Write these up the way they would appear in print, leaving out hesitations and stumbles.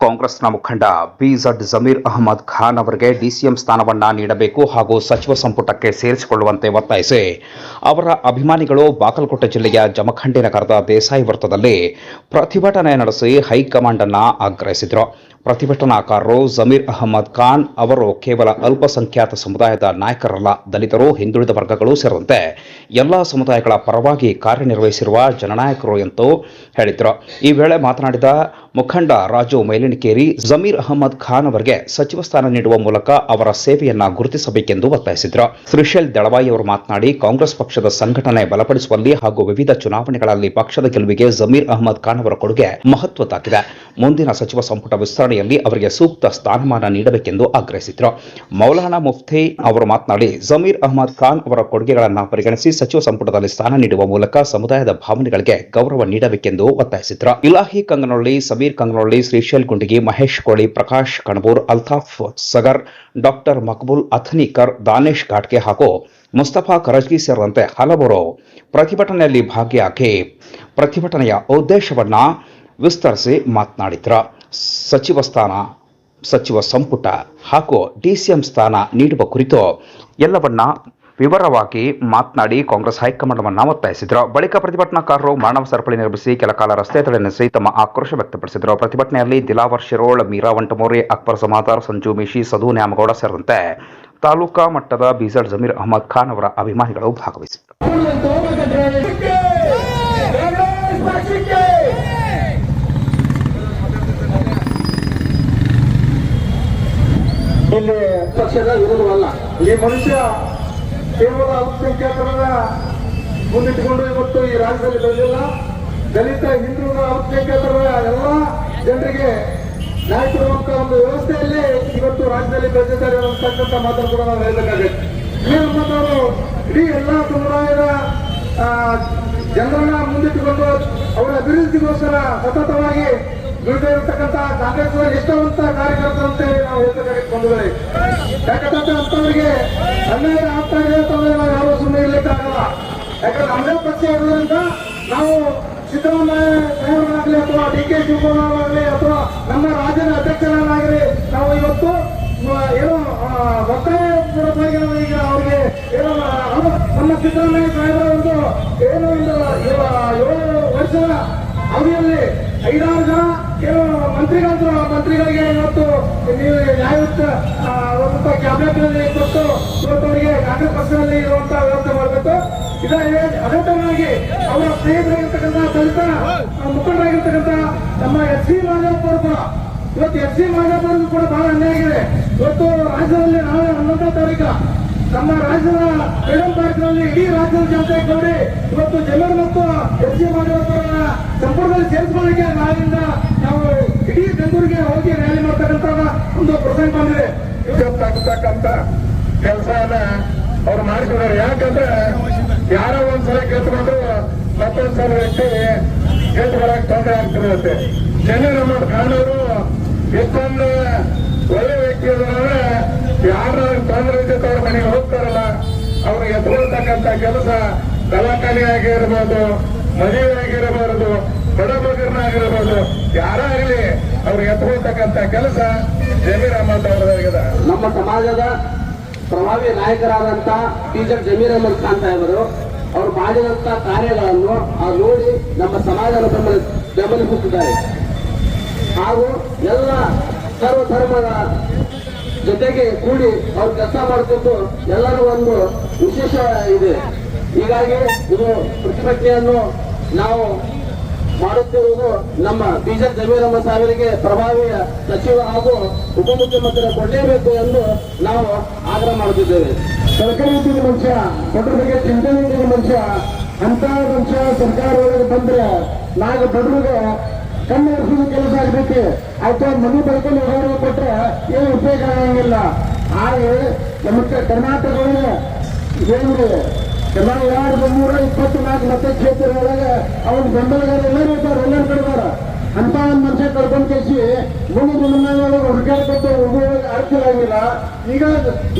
ಕಾಂಗ್ರೆಸ್ನ ಮುಖಂಡ ಬಿಜಡ್ ಜಮೀರ್ ಅಹಮದ್ ಖಾನ್ ಅವರಿಗೆ ಡಿಸಿಎಂ ಸ್ಥಾನವನ್ನ ನೀಡಬೇಕು ಹಾಗೂ ಸಚಿವ ಸಂಪುಟಕ್ಕೆ ಸೇರಿಸಿಕೊಳ್ಳುವಂತೆ ಒತ್ತಾಯಿಸಿ ಅವರ ಅಭಿಮಾನಿಗಳು ಬಾಗಲಕೋಟೆ ಜಿಲ್ಲೆಯ ಜಮಖಂಡಿ ನಗರದ ದೇಸಾಯಿ ವೃತ್ತದಲ್ಲಿ ಪ್ರತಿಭಟನೆ ನಡೆಸಿ ಹೈಕಮಾಂಡ್ ಅನ್ನು ಆಗ್ರಹಿಸಿದರು. ಪ್ರತಿಭಟನಾಕಾರರು ಜಮೀರ್ ಅಹಮದ್ ಖಾನ್ ಅವರು ಕೇವಲ ಅಲ್ಪಸಂಖ್ಯಾತ ಸಮುದಾಯದ ನಾಯಕರಲ್ಲ, ದಲಿತರು, ಹಿಂದುಳಿದ ವರ್ಗಗಳು ಸೇರಿದಂತೆ ಎಲ್ಲಾ ಸಮುದಾಯಗಳ ಪರವಾಗಿ ಕಾರ್ಯನಿರ್ವಹಿಸಿರುವ ಜನನಾಯಕರು ಎಂದು ಹೇಳಿದರು. ಈ ವೇಳೆ ಮಾತನಾಡಿದ ಮುಖಂಡ ರಾಜು ಮೇಲಿನಕೇರಿ, ಜಮೀರ್ ಅಹಮದ್ ಖಾನ್ ಅವರಿಗೆ ಸಚಿವ ಸ್ಥಾನ ನೀಡುವ ಮೂಲಕ ಅವರ ಸೇವೆಯನ್ನ ಗುರುತಿಸಬೇಕೆಂದು ಒತ್ತಾಯಿಸಿದರು. ಶ್ರೀಶೈಲ್ ದಳವಾಯಿ ಅವರು ಮಾತನಾಡಿ, ಕಾಂಗ್ರೆಸ್ ಪಕ್ಷದ ಸಂಘಟನೆ ಬಲಪಡಿಸುವಲ್ಲಿ ಹಾಗೂ ವಿವಿಧ ಚುನಾವಣೆಗಳಲ್ಲಿ ಪಕ್ಷದ ಗೆಲುವಿಗೆ ಜಮೀರ್ ಅಹಮದ್ ಖಾನ್ ಅವರ ಕೊಡುಗೆ ಮಹತ್ವದ್ದಾಗಿದೆ. ಮುಂದಿನ ಸಚಿವ ಸಂಪುಟ ವಿಸ್ತರಣೆಯಲ್ಲಿ ಅವರಿಗೆ ಸೂಕ್ತ ಸ್ಥಾನಮಾನ ನೀಡಬೇಕೆಂದು ಆಗ್ರಹಿಸಿದರು. ಮೌಲಾನಾ ಮುಫ್ತಿ ಅವರು ಮಾತನಾಡಿ, ಜಮೀರ್ ಅಹಮದ್ ಖಾನ್ ಅವರ ಕೊಡುಗೆಗಳನ್ನು ಪರಿಗಣಿಸಿ ಸಚಿವ ಸಂಪುಟದಲ್ಲಿ ಸ್ಥಾನ ನೀಡುವ ಮೂಲಕ ಸಮುದಾಯದ ಭಾವನೆಗಳಿಗೆ ಗೌರವ ನೀಡಬೇಕೆಂದು ಒತ್ತಾಯಿಸಿದರು. ಇಲಾಹಿ ಕಂಗನೊಳ್ಳಿ, ಸಮೀರ್ ಕಂಗನೊಳ್ಳಿ, ಶ್ರೀಶೈಲ್ ಗುಂಡಿಗಿ, ಮಹೇಶ್ ಕೋಳಿ, ಪ್ರಕಾಶ್ ಕಣಬೂರ್, ಅಲ್ತಾಫ್ ಸಗರ್, ಡಾಕ್ಟರ್ ಮಕ್ಬೂಲ್ ಅಥನಿಕರ್, ದಾನೇಶ್ ಘಾಟ್ಗೆ ಹಾಗೂ ಮುಸ್ತಫಾ ಕರಜ್ಗಿ ಸೇರಿದಂತೆ ಹಲವರು ಪ್ರತಿಭಟನೆಯಲ್ಲಿ ಭಾಗಿಯಾಗಿ ಪ್ರತಿಭಟನೆಯ ಉದ್ದೇಶವನ್ನ ವಿಸ್ತರಿಸಿ ಮಾತನಾಡಿದರು. ಸಚಿವ ಸ್ಥಾನ, ಸಚಿವ ಸಂಪುಟ ಹಾಗೂ ಡಿಸಿಎಂ ಸ್ಥಾನ ನೀಡುವ ಕುರಿತು ಎಲ್ಲವನ್ನ ವಿವರವಾಗಿ ಮಾತನಾಡಿ ಕಾಂಗ್ರೆಸ್ ಹೈಕಮಾಂಡ್ ಒತ್ತಾಯಿಸಿದರು. ಬಳಿಕ ಪ್ರತಿಭಟನಾಕಾರರು ಮಾನವ ಸರಪಳಿ ನಿರ್ಮಿಸಿ ಕೆಲ ಕಾಲ ರಸ್ತೆ ತಡೆ ನಡೆಸಿ ತಮ್ಮ ಆಕ್ರೋಶ ವ್ಯಕ್ತಪಡಿಸಿದರು. ಪ್ರತಿಭಟನೆಯಲ್ಲಿ ದಿಲಾವರ್ ಶಿರೋಳ್, ಮೀರಾ ವಂಟಮೋರೆ, ಅಕ್ಬರ್ ಜಮಾದಾರ್, ಸಂಜು ಮಿಶಿ, ಸದು ನ್ಯಾಮಗೌಡ ಸೇರಿದಂತೆ ತಾಲೂಕಾ ಮಟ್ಟದ ಬಿಜಡ್ ಜಮೀರ್ ಅಹಮದ್ ಖಾನ್ ಅವರ ಅಭಿಮಾನಿಗಳು ಭಾಗವಹಿಸಿದರು. ಇಲ್ಲಿ ಪಕ್ಷದ ವಿರೋಧವಲ್ಲ. ಈ ಮನುಷ್ಯ ಕೇವಲ ಅಲ್ಪಸಂಖ್ಯಾತರ ಮುಂದಿಟ್ಟುಕೊಂಡು ಇವತ್ತು ಈ ರಾಜ್ಯದಲ್ಲಿ ಬೆಳೆದಿಲ್ಲ. ದಲಿತ, ಹಿಂದುಳಿದ, ಅಲ್ಪಸಂಖ್ಯಾತರ ಎಲ್ಲ ಜನರಿಗೆ ನ್ಯಾಯ ಕೊಡುವಂತ ಒಂದು ವ್ಯವಸ್ಥೆಯಲ್ಲಿ ಇವತ್ತು ರಾಜ್ಯದಲ್ಲಿ ಬೆಳೆದಿದ್ದಾರೆ ಅನ್ನತಕ್ಕಂಥ ಮಾತನ್ನು ಕೂಡ ನಾವು ಹೇಳಬೇಕಾಗುತ್ತೆ. ಅವರು ಇಡೀ ಎಲ್ಲ ಸಮುದಾಯದ ಜನರನ್ನ ಮುಂದಿಟ್ಟುಕೊಂಡು ಅವರ ಅಭಿವೃದ್ಧಿಗೋಸ್ಕರ ಸತತವಾಗಿ ದುಡಿದಿರತಕ್ಕಂಥ ಕಾಂಗ್ರೆಸ್ ನಿಷ್ಠಾವಂತ ಕಾರ್ಯಕರ್ತರಂತೆ ನಾವು ಹೇಳ್ತಕ್ಕಂಥ ಯಾಕಂದ್ರೆ ಅಂತವರಿಗೆ ಅನ್ಯಾಯ ಆಗ್ತಾ ಇದೆ ಅಂತಂದ್ರೆ ನಾವು ಯಾರು ಸುಮ್ಮನೆ ಇರ್ಲಿಕ್ಕಾಗಲ್ಲ. ಯಾಕಂದ್ರೆ ನಮ್ಮದೇ ಪಕ್ಷ ಇರೋದ್ರಿಂದ ನಾವು ಸಿದ್ದರಾಮಯ್ಯ ಸಾಹೇಬರಾಗಲಿ ಅಥವಾ DK ಶಿವಕುಮಾರ್ ಆಗಲಿ ಅಥವಾ ನಮ್ಮ ರಾಜ್ಯದ ಅಧ್ಯಕ್ಷರಾಗಲಿ ನಾವು ಇವತ್ತು ಏನೋ ಒತ್ತಾಯ ಪೂರ್ವಕವಾಗಿ ನಾವು ಈಗ ಅವ್ರಿಗೆ ಏನೋ ನಮ್ಮ ಸಿದ್ದರಾಮಯ್ಯ ಸಾಹೇಬರ ಒಂದು ಏನು 7 ವರ್ಷದ ಅವಧಿಯಲ್ಲಿ 5-6 ಜನ ಕೆಲವು ಮಂತ್ರಿಗಳಿಗೆ ಇವತ್ತು ನೀವು ನ್ಯಾಯಯುತ ಕ್ಯಾಬಿನೆಟ್ ನಲ್ಲಿ ಕೊಟ್ಟು ಇವತ್ತು ಅವರಿಗೆ ಕಾಂಗ್ರೆಸ್ ಪಕ್ಷದಲ್ಲಿ ಇರುವಂತಹ ವ್ಯವಸ್ಥೆ ಮಾಡಬೇಕು. ಅದೇ ತರನಾಗಿ ಅವರ ಸ್ನೇಹಿತರಾಗಿರ್ತಕ್ಕಂಥ ದಲಿತ ಮುಖಂಡರಾಗಿರ್ತಕ್ಕಂಥ ನಮ್ಮ FC ಮಾದೇವಪ್ಪ ಅವರು ಕೂಡ ಇವತ್ತು FC ಮಾದೇವಪ್ಪ ಅವ್ರಿಗೂ ಕೂಡ ಬಹಳ ಅನ್ಯಾಯ ಆಗಿದೆ. ಇವತ್ತು ರಾಜ್ಯದಲ್ಲಿ ನಾಳೆ 11ನೇ ತಾರೀಕು ನಮ್ಮ ರಾಜ್ಯದ ಫ್ರೀಡಂ ಪಾರ್ಕ್ನಲ್ಲಿ ಇಡೀ ರಾಜ್ಯದ ಜನತೆ ಕೂಡಿ ಇವತ್ತು ಜಮೀರ್ ಮತ್ತು FC ಮಾದೇವಪ್ಪರನ್ನ ಸಂಪುಟದಲ್ಲಿ ಸೇರಿಸಿಕೊಳ್ಳಿಕ್ಕೆ ನಾಳಿಂದ ನಾವು ಇಡೀ ಬೆಂಗಳೂರಿಗೆ ಹೋಗಿ ರ್ಯಾಲಿ ಮಾಡ್ತಕ್ಕಂಥ ಒಂದು ಪ್ರಸಂಗ ಬಂದಿದೆ. ಆಗ್ತಕ್ಕಂಥ ಕೆಲಸನ ಅವ್ರು ಮಾಡಿಸಿದ್ದಾರೆ. ಯಾಕಂದ್ರೆ ಯಾರೋ ಒಂದ್ಸಲ ಗೆದ್ಕೊಂಡು ಮತ್ತೊಂದ್ಸಲ ವ್ಯಕ್ತಿ ಗೆದ್ದು ಬರಕ್ ತೊಂದರೆ ಆಗ್ತಿರುತ್ತೆ. ಜಮೀರ್ ಅಹಮದ್ ಖಾನ್ ಅವರು ಎಷ್ಟೊಂದು ಒಳ್ಳೆ ವ್ಯಕ್ತಿ ಅಂದ್ರೆ ಯಾರ ತೊಂದರೆ ಜೊತೆ ಅವ್ರ ಮನೆಗೆ ಹೋಗ್ತಾರಲ್ಲ, ಅವ್ರು ಎತ್ಕೊಳ್ತಕ್ಕಂಥ ಕೆಲಸ ಕಲಾಕಾರಿ ಆಗಿರ್ಬೋದು, ಮದುವೆ ಆಗಿರಬಾರದು, ಬಡ ಬಗರ್ನಾಗಿರಬಹುದು, ಯಾರಾಗಲಿ ಅವ್ರು ಎತ್ಕೊಳ್ತಕ್ಕಂಥ ಕೆಲಸ ಜಮೀರ್ ಅಹಮದ್ ಅವರದಾಗಿದೆ. ನಮ್ಮ ಸಮಾಜದ ಪ್ರಭಾವಿ ನಾಯಕರಾದಂತ ಬಿಜಡ್ ಜಮೀರ್ ಅಹಮದ್ ಖಾನ್ ಸಾಹೇಬರು ಅವರು ಮಾಡಿದಂತ ಕಾರ್ಯಗಳನ್ನು ನೋಡಿ ನಮ್ಮ ಸಮಾಜದ ಬೆಂಬಲಿಸುತ್ತಿದ್ದಾರೆ ಹಾಗೂ ಎಲ್ಲ ಸರ್ವ ಧರ್ಮದ ಜೊತೆಗೆ ಕೂಡಿ ಅವ್ರು ಕೆಲಸ ಮಾಡಿಕೊಂಡು ಎಲ್ಲರೂ ಒಂದು ವಿಶೇಷ ಇದೆ. ಹೀಗಾಗಿ ಇದು ಪ್ರತಿಭಟನೆಯನ್ನು ನಾವು ಮಾಡುತ್ತಿರುವುದು ನಮ್ಮ ಬಿಜಡ್ ಜಮೀರ್ ಅಹಮದ್ ಸಾಹೇಬರಿಗೆ ಪ್ರಭಾವಿ ಸಚಿವ ಹಾಗೂ ಉಪಮುಖ್ಯಮಂತ್ರಿ ಕೊಡಲೇಬೇಕು ಎಂದು ನಾವು ಆಗ್ರಹ ಮಾಡುತ್ತಿದ್ದೇವೆ. ಸರ್ಕಾರಿ ಉದ್ಯೋಗ ಮನುಷ್ಯ, ಬಡ್ರ ಬಗ್ಗೆ ಚಿಂತನೆ ಇದ್ದ ಮನುಷ್ಯ, ಅಂತ ಮನುಷ್ಯ ಸರ್ಕಾರ ಒಳಗೆ ಬಂದ್ರೆ ನಾವು ಬಡ್ರಿಗೆ ಕಣ್ಣು ಹರಿಸೋದು ಕೆಲಸ ಆಗ್ತೈತಿ. ಆಯ್ತು, ಮನೆ ಬರ್ಕೊಂಡು ಹೊರಗೆ ಕೊಟ್ರೆ ಏನು ಉಪಯೋಗ ಆಗಂಗಿಲ್ಲ. ಹಾಗೆ ನಮ್ಮ ಕರ್ನಾಟಕ ಒಳಗೆ ಏನ್ರಿ ನಾವು 224 ಮತ ಕ್ಷೇತ್ರ ಒಳಗೆ ಅವನ ಬೆಂಬಲಿಗರು ಎಲ್ಲರೂ ಇದ್ದಾರೆ, ಎಲ್ಲರೂ ಕಡಿದಾರ. ಅಂತ ಒಂದು ಮನುಷ್ಯ ಕರ್ಕೊಂಡು ಕೇಸಿ ಮುಂದಿನ ದಿನಮಾನದೊಳಗೆ ಹುಡುಕಾಡ್ಕೊಟ್ಟು ಹೋಗುವಾಗ ಆಗ್ತಿರಂಗಿಲ್ಲ. ಈಗ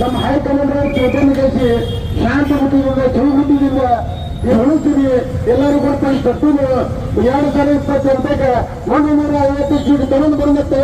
ನಮ್ಮ ಹೈಕಮಾಂಡ್ ಪ್ರತಿನಿಧಿ ಕೇಸಿ ಶಾಂತ ಹುಟ್ಟಿದಿಂದ ಚಳಿ ಹುಟ್ಟಿದಿಂದ ಉಳಿಸ್ತೀವಿ ಎಲ್ಲರೂ ಕೊಡ್ತಾ ಇಷ್ಟು 2028 150 ಸೀಟ್ ತಗೊಂಡು ಬಂದತ್ತೆ.